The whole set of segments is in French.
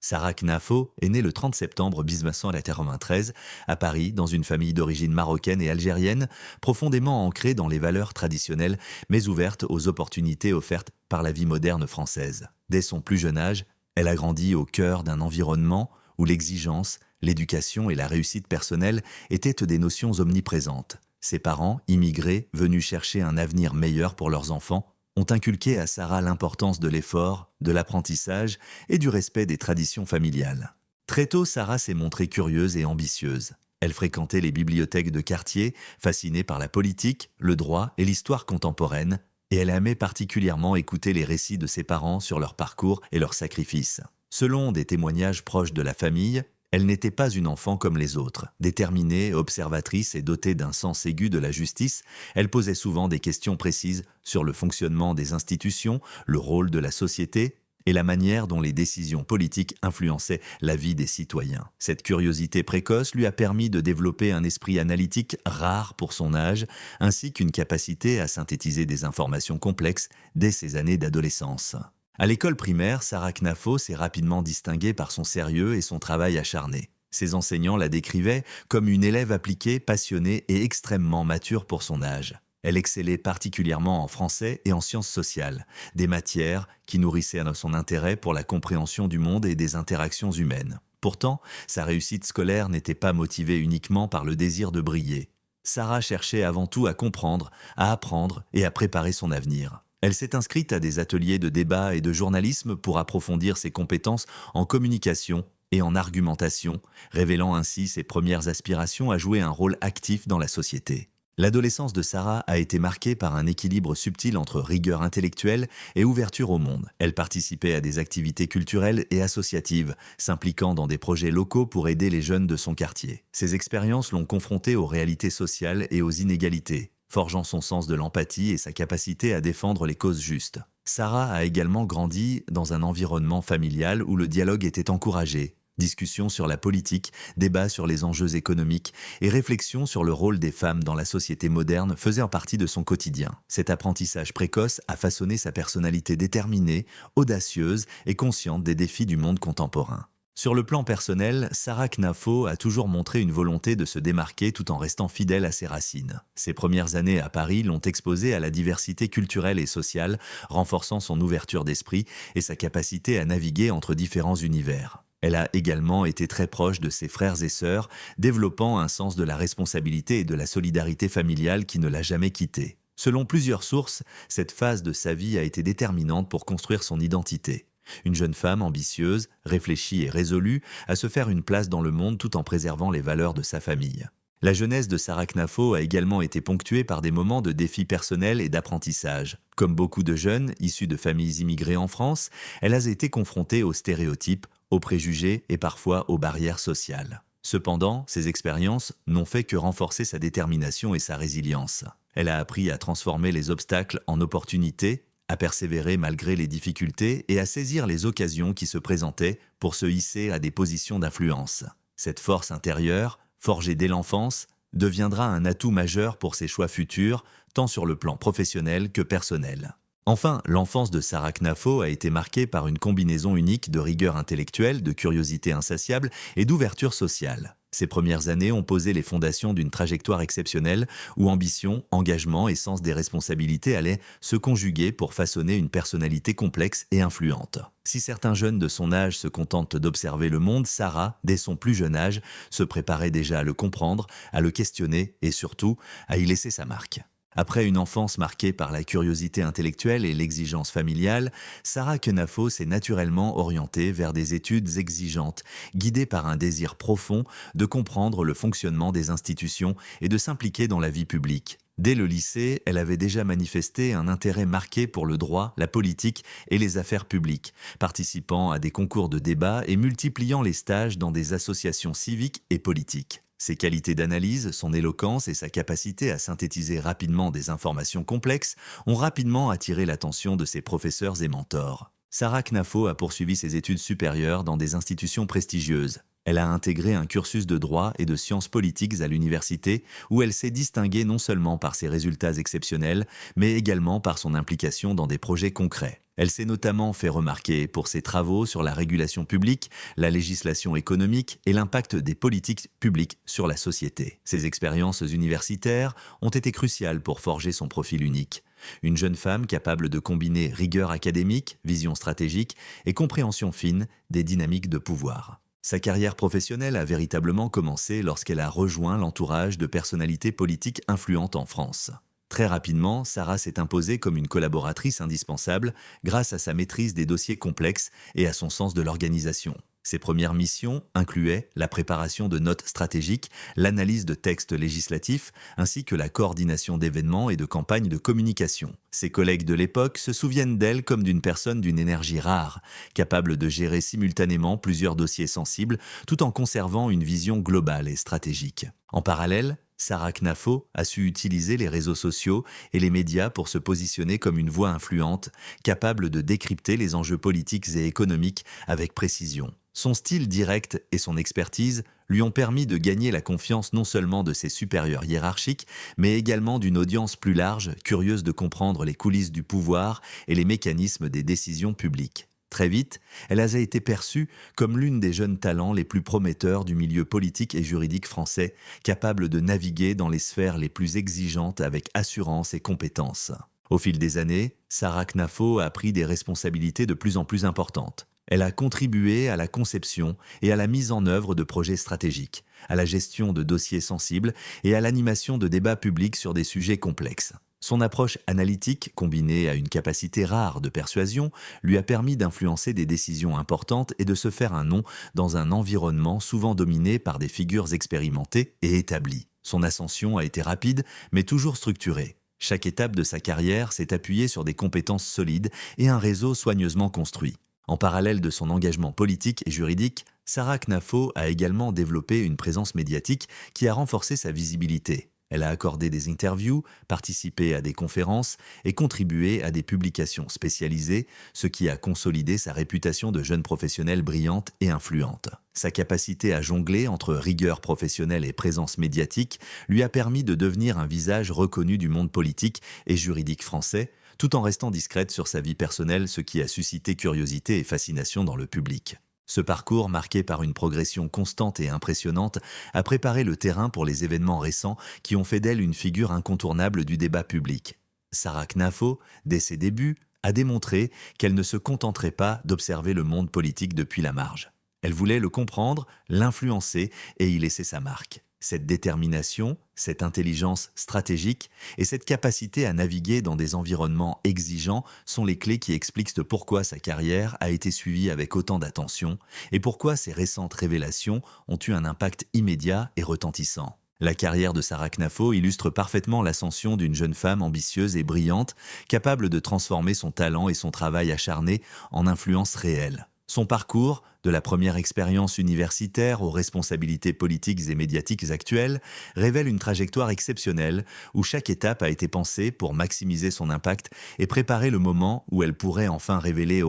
Sarah Knafo est née le 30 septembre 1993 à Paris dans une famille d'origine marocaine et algérienne, profondément ancrée dans les valeurs traditionnelles mais ouverte aux opportunités offertes par la vie moderne française. Dès son plus jeune âge, elle a grandi au cœur d'un environnement où l'exigence, l'éducation et la réussite personnelle étaient des notions omniprésentes. Ses parents, immigrés, venus chercher un avenir meilleur pour leurs enfants, ont inculqué à Sarah l'importance de l'effort, de l'apprentissage et du respect des traditions familiales. Très tôt, Sarah s'est montrée curieuse et ambitieuse. Elle fréquentait les bibliothèques de quartier, fascinée par la politique, le droit et l'histoire contemporaine, et elle aimait particulièrement écouter les récits de ses parents sur leur parcours et leurs sacrifices. Selon des témoignages proches de la famille, elle n'était pas une enfant comme les autres. Déterminée, observatrice et dotée d'un sens aigu de la justice, elle posait souvent des questions précises sur le fonctionnement des institutions, le rôle de la société et la manière dont les décisions politiques influençaient la vie des citoyens. Cette curiosité précoce lui a permis de développer un esprit analytique rare pour son âge, ainsi qu'une capacité à synthétiser des informations complexes dès ses années d'adolescence. À l'école primaire, Sarah Knafo s'est rapidement distinguée par son sérieux et son travail acharné. Ses enseignants la décrivaient comme une élève appliquée, passionnée et extrêmement mature pour son âge. Elle excellait particulièrement en français et en sciences sociales, des matières qui nourrissaient son intérêt pour la compréhension du monde et des interactions humaines. Pourtant, sa réussite scolaire n'était pas motivée uniquement par le désir de briller. Sarah cherchait avant tout à comprendre, à apprendre et à préparer son avenir. Elle s'est inscrite à des ateliers de débat et de journalisme pour approfondir ses compétences en communication et en argumentation, révélant ainsi ses premières aspirations à jouer un rôle actif dans la société. L'adolescence de Sarah a été marquée par un équilibre subtil entre rigueur intellectuelle et ouverture au monde. Elle participait à des activités culturelles et associatives, s'impliquant dans des projets locaux pour aider les jeunes de son quartier. Ces expériences l'ont confrontée aux réalités sociales et aux inégalités, forgeant son sens de l'empathie et sa capacité à défendre les causes justes. Sarah a également grandi dans un environnement familial où le dialogue était encouragé. Discussions sur la politique, débats sur les enjeux économiques et réflexions sur le rôle des femmes dans la société moderne faisaient en partie de son quotidien. Cet apprentissage précoce a façonné sa personnalité déterminée, audacieuse et consciente des défis du monde contemporain. Sur le plan personnel, Sarah Knafo a toujours montré une volonté de se démarquer tout en restant fidèle à ses racines. Ses premières années à Paris l'ont exposée à la diversité culturelle et sociale, renforçant son ouverture d'esprit et sa capacité à naviguer entre différents univers. Elle a également été très proche de ses frères et sœurs, développant un sens de la responsabilité et de la solidarité familiale qui ne l'a jamais quittée. Selon plusieurs sources, cette phase de sa vie a été déterminante pour construire son identité. Une jeune femme ambitieuse, réfléchie et résolue à se faire une place dans le monde tout en préservant les valeurs de sa famille. La jeunesse de Sarah Knafo a également été ponctuée par des moments de défis personnels et d'apprentissage. Comme beaucoup de jeunes issus de familles immigrées en France, elle a été confrontée aux stéréotypes, aux préjugés et parfois aux barrières sociales. Cependant, ces expériences n'ont fait que renforcer sa détermination et sa résilience. Elle a appris à transformer les obstacles en opportunités, à persévérer malgré les difficultés et à saisir les occasions qui se présentaient pour se hisser à des positions d'influence. Cette force intérieure, forgée dès l'enfance, deviendra un atout majeur pour ses choix futurs, tant sur le plan professionnel que personnel. Enfin, l'enfance de Sarah Knafo a été marquée par une combinaison unique de rigueur intellectuelle, de curiosité insatiable et d'ouverture sociale. Ces premières années ont posé les fondations d'une trajectoire exceptionnelle où ambition, engagement et sens des responsabilités allaient se conjuguer pour façonner une personnalité complexe et influente. Si certains jeunes de son âge se contentent d'observer le monde, Sarah, dès son plus jeune âge, se préparait déjà à le comprendre, à le questionner et surtout à y laisser sa marque. Après une enfance marquée par la curiosité intellectuelle et l'exigence familiale, Sarah Knafo s'est naturellement orientée vers des études exigeantes, guidée par un désir profond de comprendre le fonctionnement des institutions et de s'impliquer dans la vie publique. Dès le lycée, elle avait déjà manifesté un intérêt marqué pour le droit, la politique et les affaires publiques, participant à des concours de débat et multipliant les stages dans des associations civiques et politiques. Ses qualités d'analyse, son éloquence et sa capacité à synthétiser rapidement des informations complexes ont rapidement attiré l'attention de ses professeurs et mentors. Sarah Knafo a poursuivi ses études supérieures dans des institutions prestigieuses. Elle a intégré un cursus de droit et de sciences politiques à l'université où elle s'est distinguée non seulement par ses résultats exceptionnels, mais également par son implication dans des projets concrets. Elle s'est notamment fait remarquer pour ses travaux sur la régulation publique, la législation économique et l'impact des politiques publiques sur la société. Ses expériences universitaires ont été cruciales pour forger son profil unique. Une jeune femme capable de combiner rigueur académique, vision stratégique et compréhension fine des dynamiques de pouvoir. Sa carrière professionnelle a véritablement commencé lorsqu'elle a rejoint l'entourage de personnalités politiques influentes en France. Très rapidement, Sarah s'est imposée comme une collaboratrice indispensable grâce à sa maîtrise des dossiers complexes et à son sens de l'organisation. Ses premières missions incluaient la préparation de notes stratégiques, l'analyse de textes législatifs, ainsi que la coordination d'événements et de campagnes de communication. Ses collègues de l'époque se souviennent d'elle comme d'une personne d'une énergie rare, capable de gérer simultanément plusieurs dossiers sensibles tout en conservant une vision globale et stratégique. En parallèle, Sarah Knafo a su utiliser les réseaux sociaux et les médias pour se positionner comme une voix influente, capable de décrypter les enjeux politiques et économiques avec précision. Son style direct et son expertise lui ont permis de gagner la confiance non seulement de ses supérieurs hiérarchiques, mais également d'une audience plus large, curieuse de comprendre les coulisses du pouvoir et les mécanismes des décisions publiques. Très vite, elle a été perçue comme l'une des jeunes talents les plus prometteurs du milieu politique et juridique français, capable de naviguer dans les sphères les plus exigeantes avec assurance et compétence. Au fil des années, Sarah Knafo a pris des responsabilités de plus en plus importantes. Elle a contribué à la conception et à la mise en œuvre de projets stratégiques, à la gestion de dossiers sensibles et à l'animation de débats publics sur des sujets complexes. Son approche analytique, combinée à une capacité rare de persuasion, lui a permis d'influencer des décisions importantes et de se faire un nom dans un environnement souvent dominé par des figures expérimentées et établies. Son ascension a été rapide, mais toujours structurée. Chaque étape de sa carrière s'est appuyée sur des compétences solides et un réseau soigneusement construit. En parallèle de son engagement politique et juridique, Sarah Knafo a également développé une présence médiatique qui a renforcé sa visibilité. Elle a accordé des interviews, participé à des conférences et contribué à des publications spécialisées, ce qui a consolidé sa réputation de jeune professionnelle brillante et influente. Sa capacité à jongler entre rigueur professionnelle et présence médiatique lui a permis de devenir un visage reconnu du monde politique et juridique français, tout en restant discrète sur sa vie personnelle, ce qui a suscité curiosité et fascination dans le public. Ce parcours, marqué par une progression constante et impressionnante, a préparé le terrain pour les événements récents qui ont fait d'elle une figure incontournable du débat public. Sarah Knafo, dès ses débuts, a démontré qu'elle ne se contenterait pas d'observer le monde politique depuis la marge. Elle voulait le comprendre, l'influencer et y laisser sa marque. Cette détermination, cette intelligence stratégique et cette capacité à naviguer dans des environnements exigeants sont les clés qui expliquent pourquoi sa carrière a été suivie avec autant d'attention et pourquoi ses récentes révélations ont eu un impact immédiat et retentissant. La carrière de Sarah Knafo illustre parfaitement l'ascension d'une jeune femme ambitieuse et brillante, capable de transformer son talent et son travail acharné en influence réelle. Son parcours, de la première expérience universitaire aux responsabilités politiques et médiatiques actuelles, révèle une trajectoire exceptionnelle où chaque étape a été pensée pour maximiser son impact et préparer le moment où elle pourrait enfin révéler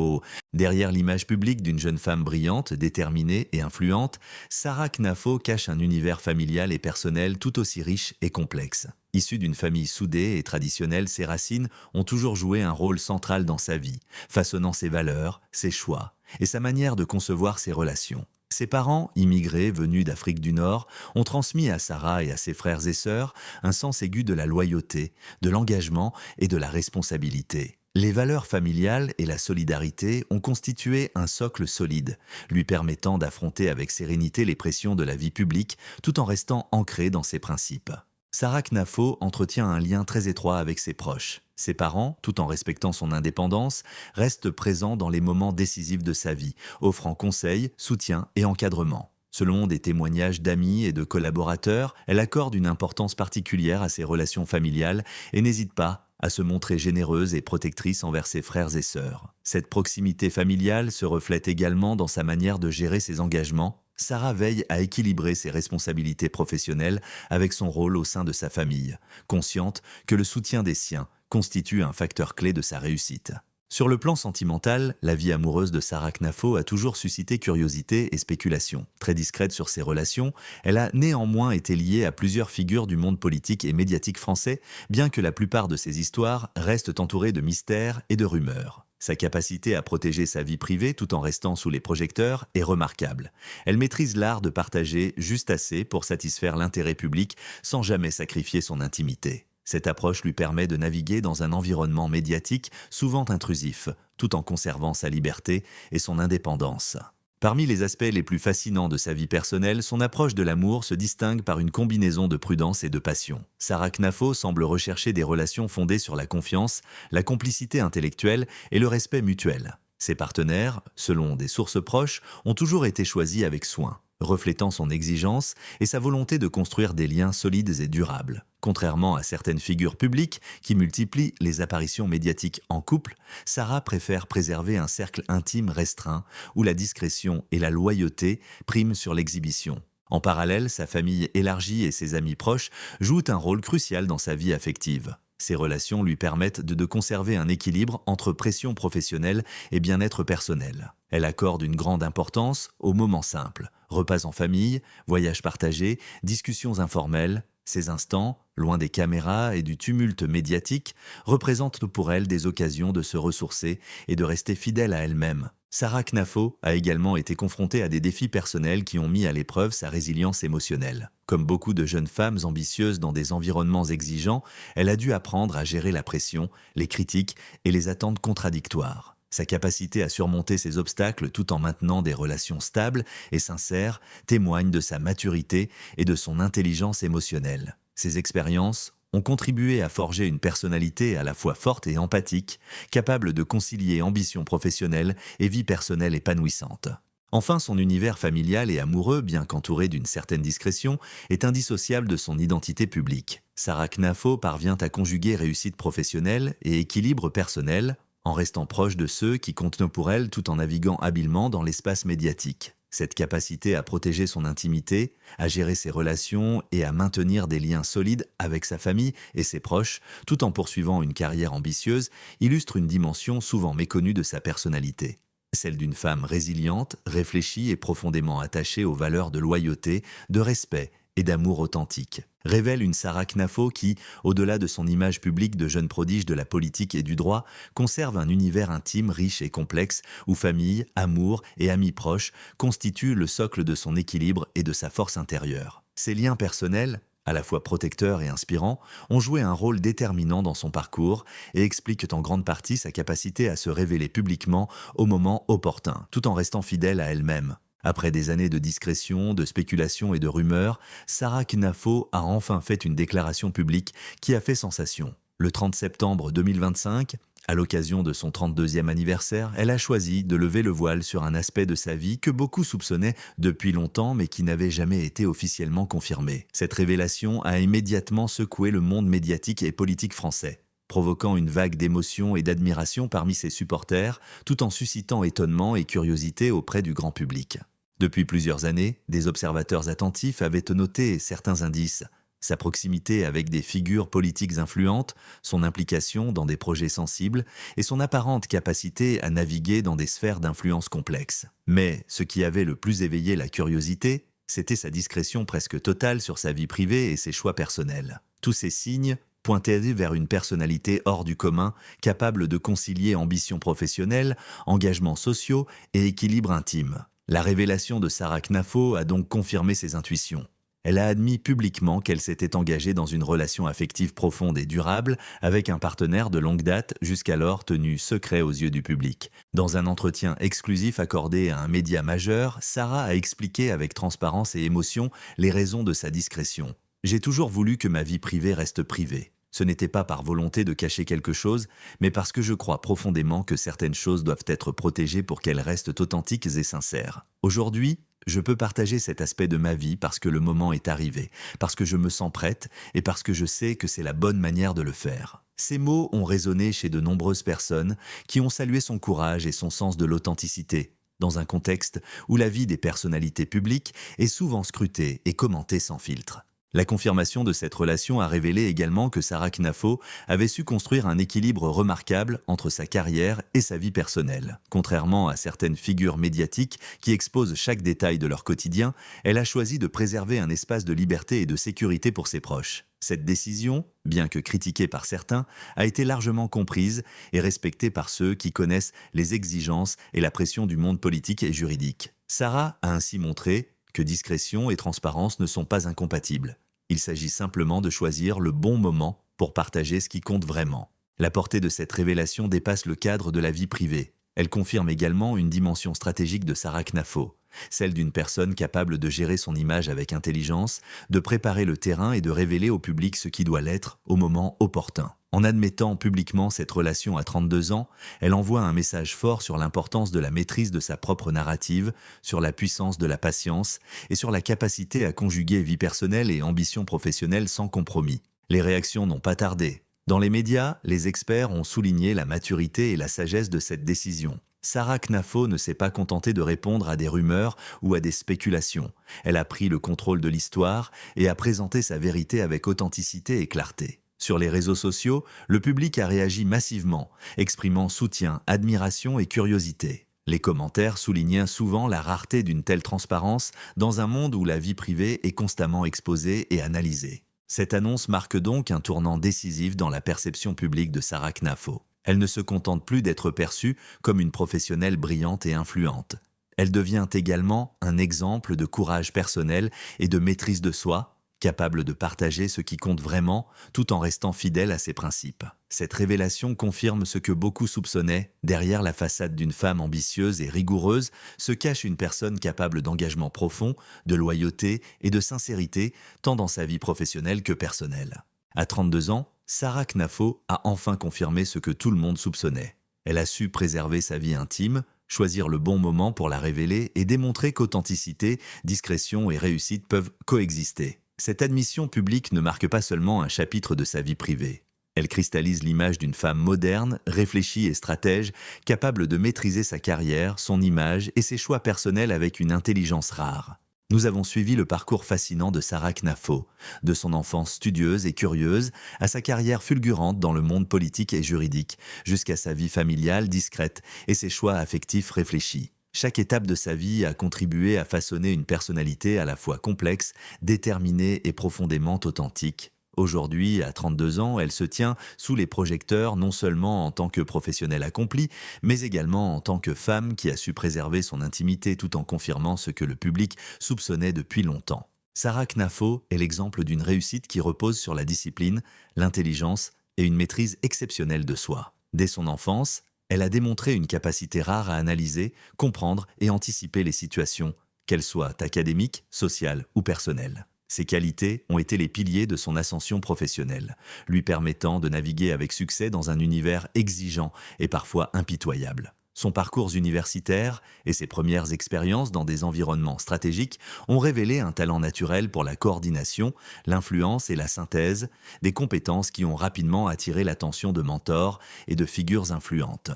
Derrière l'image publique d'une jeune femme brillante, déterminée et influente, Sarah Knafo cache un univers familial et personnel tout aussi riche et complexe. Issue d'une famille soudée et traditionnelle, ses racines ont toujours joué un rôle central dans sa vie, façonnant ses valeurs, ses choix et sa manière de concevoir ses relations. Ses parents, immigrés venus d'Afrique du Nord, ont transmis à Sarah et à ses frères et sœurs un sens aigu de la loyauté, de l'engagement et de la responsabilité. Les valeurs familiales et la solidarité ont constitué un socle solide, lui permettant d'affronter avec sérénité les pressions de la vie publique tout en restant ancrée dans ses principes. Sarah Knafo entretient un lien très étroit avec ses proches. Ses parents, tout en respectant son indépendance, restent présents dans les moments décisifs de sa vie, offrant conseils, soutien et encadrement. Selon des témoignages d'amis et de collaborateurs, elle accorde une importance particulière à ses relations familiales et n'hésite pas à se montrer généreuse et protectrice envers ses frères et sœurs. Cette proximité familiale se reflète également dans sa manière de gérer ses engagements. Sarah veille à équilibrer ses responsabilités professionnelles avec son rôle au sein de sa famille, consciente que le soutien des siens constitue un facteur clé de sa réussite. Sur le plan sentimental, la vie amoureuse de Sarah Knafo a toujours suscité curiosité et spéculation. Très discrète sur ses relations, elle a néanmoins été liée à plusieurs figures du monde politique et médiatique français, bien que la plupart de ses histoires restent entourées de mystères et de rumeurs. Sa capacité à protéger sa vie privée tout en restant sous les projecteurs est remarquable. Elle maîtrise l'art de partager juste assez pour satisfaire l'intérêt public sans jamais sacrifier son intimité. Cette approche lui permet de naviguer dans un environnement médiatique souvent intrusif, tout en conservant sa liberté et son indépendance. Parmi les aspects les plus fascinants de sa vie personnelle, son approche de l'amour se distingue par une combinaison de prudence et de passion. Sarah Knafo semble rechercher des relations fondées sur la confiance, la complicité intellectuelle et le respect mutuel. Ses partenaires, selon des sources proches, ont toujours été choisis avec soin, reflétant son exigence et sa volonté de construire des liens solides et durables. Contrairement à certaines figures publiques qui multiplient les apparitions médiatiques en couple, Sarah préfère préserver un cercle intime restreint où la discrétion et la loyauté priment sur l'exhibition. En parallèle, sa famille élargie et ses amis proches jouent un rôle crucial dans sa vie affective. Ces relations lui permettent de conserver un équilibre entre pression professionnelle et bien-être personnel. Elle accorde une grande importance aux moments simples, repas en famille, voyages partagés, discussions informelles. Ces instants, loin des caméras et du tumulte médiatique, représentent pour elle des occasions de se ressourcer et de rester fidèle à elle-même. Sarah Knafo a également été confrontée à des défis personnels qui ont mis à l'épreuve sa résilience émotionnelle. Comme beaucoup de jeunes femmes ambitieuses dans des environnements exigeants, elle a dû apprendre à gérer la pression, les critiques et les attentes contradictoires. Sa capacité à surmonter ces obstacles tout en maintenant des relations stables et sincères témoigne de sa maturité et de son intelligence émotionnelle. Ces expériences ont contribué à forger une personnalité à la fois forte et empathique, capable de concilier ambition professionnelle et vie personnelle épanouissante. Enfin, son univers familial et amoureux, bien qu'entouré d'une certaine discrétion, est indissociable de son identité publique. Sarah Knafo parvient à conjuguer réussite professionnelle et équilibre personnel, en restant proche de ceux qui comptent pour elle tout en naviguant habilement dans l'espace médiatique. Cette capacité à protéger son intimité, à gérer ses relations et à maintenir des liens solides avec sa famille et ses proches, tout en poursuivant une carrière ambitieuse, illustre une dimension souvent méconnue de sa personnalité. Celle d'une femme résiliente, réfléchie et profondément attachée aux valeurs de loyauté, de respect et d'amour authentique. Révèle une Sarah Knafo qui, au-delà de son image publique de jeune prodige de la politique et du droit, conserve un univers intime, riche et complexe, où famille, amour et amis proches constituent le socle de son équilibre et de sa force intérieure. Ces liens personnels, à la fois protecteurs et inspirants, ont joué un rôle déterminant dans son parcours et expliquent en grande partie sa capacité à se révéler publiquement au moment opportun, tout en restant fidèle à elle-même. Après des années de discrétion, de spéculation et de rumeurs, Sarah Knafo a enfin fait une déclaration publique qui a fait sensation. Le 30 septembre 2025, à l'occasion de son 32e anniversaire, elle a choisi de lever le voile sur un aspect de sa vie que beaucoup soupçonnaient depuis longtemps mais qui n'avait jamais été officiellement confirmé. Cette révélation a immédiatement secoué le monde médiatique et politique français, provoquant une vague d'émotion et d'admiration parmi ses supporters, tout en suscitant étonnement et curiosité auprès du grand public. Depuis plusieurs années, des observateurs attentifs avaient noté certains indices: sa proximité avec des figures politiques influentes, son implication dans des projets sensibles et son apparente capacité à naviguer dans des sphères d'influence complexes. Mais ce qui avait le plus éveillé la curiosité, c'était sa discrétion presque totale sur sa vie privée et ses choix personnels. Tous ces signes pointaient vers une personnalité hors du commun, capable de concilier ambition professionnelle, engagements sociaux et équilibre intime. La révélation de Sarah Knafo a donc confirmé ses intuitions. Elle a admis publiquement qu'elle s'était engagée dans une relation affective profonde et durable avec un partenaire de longue date, jusqu'alors tenu secret aux yeux du public. Dans un entretien exclusif accordé à un média majeur, Sarah a expliqué avec transparence et émotion les raisons de sa discrétion. « J'ai toujours voulu que ma vie privée reste privée. Ce n'était pas par volonté de cacher quelque chose, mais parce que je crois profondément que certaines choses doivent être protégées pour qu'elles restent authentiques et sincères. Aujourd'hui, je peux partager cet aspect de ma vie parce que le moment est arrivé, parce que je me sens prête et parce que je sais que c'est la bonne manière de le faire. » Ces mots ont résonné chez de nombreuses personnes qui ont salué son courage et son sens de l'authenticité, dans un contexte où la vie des personnalités publiques est souvent scrutée et commentée sans filtre. La confirmation de cette relation a révélé également que Sarah Knafo avait su construire un équilibre remarquable entre sa carrière et sa vie personnelle. Contrairement à certaines figures médiatiques qui exposent chaque détail de leur quotidien, elle a choisi de préserver un espace de liberté et de sécurité pour ses proches. Cette décision, bien que critiquée par certains, a été largement comprise et respectée par ceux qui connaissent les exigences et la pression du monde politique et juridique. Sarah a ainsi montré que discrétion et transparence ne sont pas incompatibles. Il s'agit simplement de choisir le bon moment pour partager ce qui compte vraiment. La portée de cette révélation dépasse le cadre de la vie privée. Elle confirme également une dimension stratégique de Sarah Knafo, celle d'une personne capable de gérer son image avec intelligence, de préparer le terrain et de révéler au public ce qui doit l'être au moment opportun. En admettant publiquement cette relation à 32 ans, elle envoie un message fort sur l'importance de la maîtrise de sa propre narrative, sur la puissance de la patience et sur la capacité à conjuguer vie personnelle et ambition professionnelle sans compromis. Les réactions n'ont pas tardé. Dans les médias, les experts ont souligné la maturité et la sagesse de cette décision. Sarah Knafo ne s'est pas contentée de répondre à des rumeurs ou à des spéculations. Elle a pris le contrôle de l'histoire et a présenté sa vérité avec authenticité et clarté. Sur les réseaux sociaux, le public a réagi massivement, exprimant soutien, admiration et curiosité. Les commentaires soulignaient souvent la rareté d'une telle transparence dans un monde où la vie privée est constamment exposée et analysée. Cette annonce marque donc un tournant décisif dans la perception publique de Sarah Knafo. Elle ne se contente plus d'être perçue comme une professionnelle brillante et influente. Elle devient également un exemple de courage personnel et de maîtrise de soi, capable de partager ce qui compte vraiment tout en restant fidèle à ses principes. Cette révélation confirme ce que beaucoup soupçonnaient: derrière la façade d'une femme ambitieuse et rigoureuse se cache une personne capable d'engagement profond, de loyauté et de sincérité, tant dans sa vie professionnelle que personnelle. À 32 ans, Sarah Knafo a enfin confirmé ce que tout le monde soupçonnait. Elle a su préserver sa vie intime, choisir le bon moment pour la révéler et démontrer qu'authenticité, discrétion et réussite peuvent coexister. Cette admission publique ne marque pas seulement un chapitre de sa vie privée. Elle cristallise l'image d'une femme moderne, réfléchie et stratège, capable de maîtriser sa carrière, son image et ses choix personnels avec une intelligence rare. Nous avons suivi le parcours fascinant de Sarah Knafo, de son enfance studieuse et curieuse à sa carrière fulgurante dans le monde politique et juridique, jusqu'à sa vie familiale discrète et ses choix affectifs réfléchis. Chaque étape de sa vie a contribué à façonner une personnalité à la fois complexe, déterminée et profondément authentique. Aujourd'hui, à 32 ans, elle se tient sous les projecteurs non seulement en tant que professionnelle accomplie, mais également en tant que femme qui a su préserver son intimité tout en confirmant ce que le public soupçonnait depuis longtemps. Sarah Knafo est l'exemple d'une réussite qui repose sur la discipline, l'intelligence et une maîtrise exceptionnelle de soi. Dès son enfance, elle a démontré une capacité rare à analyser, comprendre et anticiper les situations, qu'elles soient académiques, sociales ou personnelles. Ces qualités ont été les piliers de son ascension professionnelle, lui permettant de naviguer avec succès dans un univers exigeant et parfois impitoyable. Son parcours universitaire et ses premières expériences dans des environnements stratégiques ont révélé un talent naturel pour la coordination, l'influence et la synthèse, des compétences qui ont rapidement attiré l'attention de mentors et de figures influentes.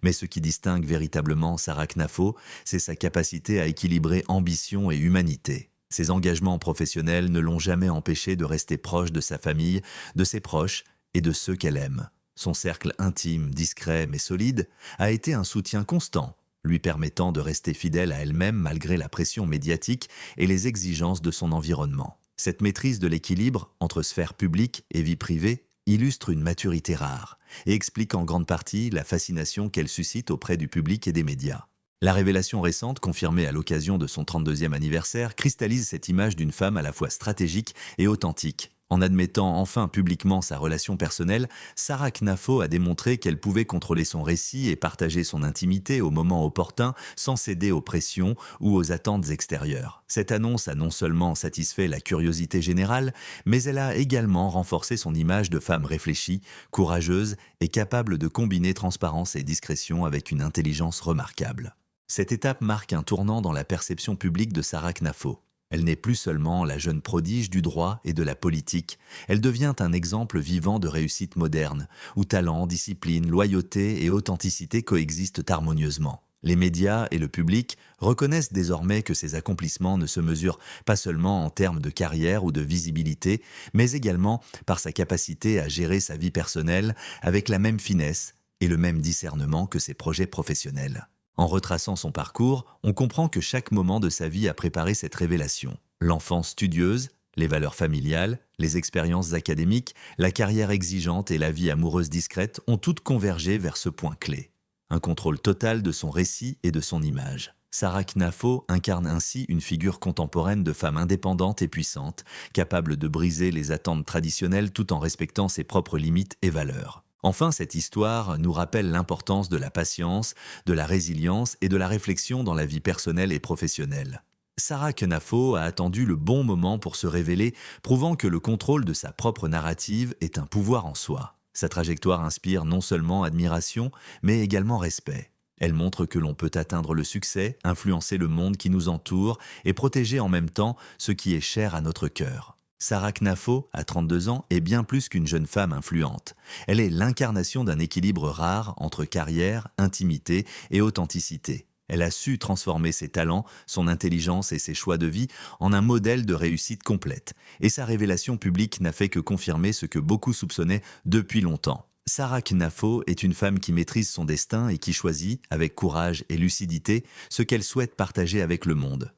Mais ce qui distingue véritablement Sarah Knafo, c'est sa capacité à équilibrer ambition et humanité. Ses engagements professionnels ne l'ont jamais empêché de rester proche de sa famille, de ses proches et de ceux qu'elle aime. Son cercle intime, discret mais solide, a été un soutien constant, lui permettant de rester fidèle à elle-même malgré la pression médiatique et les exigences de son environnement. Cette maîtrise de l'équilibre entre sphère publique et vie privée illustre une maturité rare et explique en grande partie la fascination qu'elle suscite auprès du public et des médias. La révélation récente, confirmée à l'occasion de son 32e anniversaire, cristallise cette image d'une femme à la fois stratégique et authentique. En admettant enfin publiquement sa relation personnelle, Sarah Knafo a démontré qu'elle pouvait contrôler son récit et partager son intimité au moment opportun sans céder aux pressions ou aux attentes extérieures. Cette annonce a non seulement satisfait la curiosité générale, mais elle a également renforcé son image de femme réfléchie, courageuse et capable de combiner transparence et discrétion avec une intelligence remarquable. Cette étape marque un tournant dans la perception publique de Sarah Knafo. Elle n'est plus seulement la jeune prodige du droit et de la politique, elle devient un exemple vivant de réussite moderne, où talent, discipline, loyauté et authenticité coexistent harmonieusement. Les médias et le public reconnaissent désormais que ses accomplissements ne se mesurent pas seulement en termes de carrière ou de visibilité, mais également par sa capacité à gérer sa vie personnelle avec la même finesse et le même discernement que ses projets professionnels. En retraçant son parcours, on comprend que chaque moment de sa vie a préparé cette révélation. L'enfance studieuse, Les valeurs familiales, les expériences académiques, la carrière exigeante et la vie amoureuse discrète ont toutes convergé vers ce point clé. Un contrôle total de son récit et de son image. Sarah Knafo incarne ainsi une figure contemporaine de femme indépendante et puissante, capable de briser les attentes traditionnelles tout en respectant ses propres limites et valeurs. Enfin, cette histoire nous rappelle l'importance de la patience, de la résilience et de la réflexion dans la vie personnelle et professionnelle. Sarah Knafo a attendu le bon moment pour se révéler, prouvant que le contrôle de sa propre narrative est un pouvoir en soi. Sa trajectoire inspire non seulement admiration, mais également respect. Elle montre que l'on peut atteindre le succès, influencer le monde qui nous entoure et protéger en même temps ce qui est cher à notre cœur. Sarah Knafo, à 32 ans, est bien plus qu'une jeune femme influente. Elle est l'incarnation d'un équilibre rare entre carrière, intimité et authenticité. Elle a su transformer ses talents, son intelligence et ses choix de vie en un modèle de réussite complète. Et sa révélation publique n'a fait que confirmer ce que beaucoup soupçonnaient depuis longtemps. Sarah Knafo est une femme qui maîtrise son destin et qui choisit, avec courage et lucidité, ce qu'elle souhaite partager avec le monde.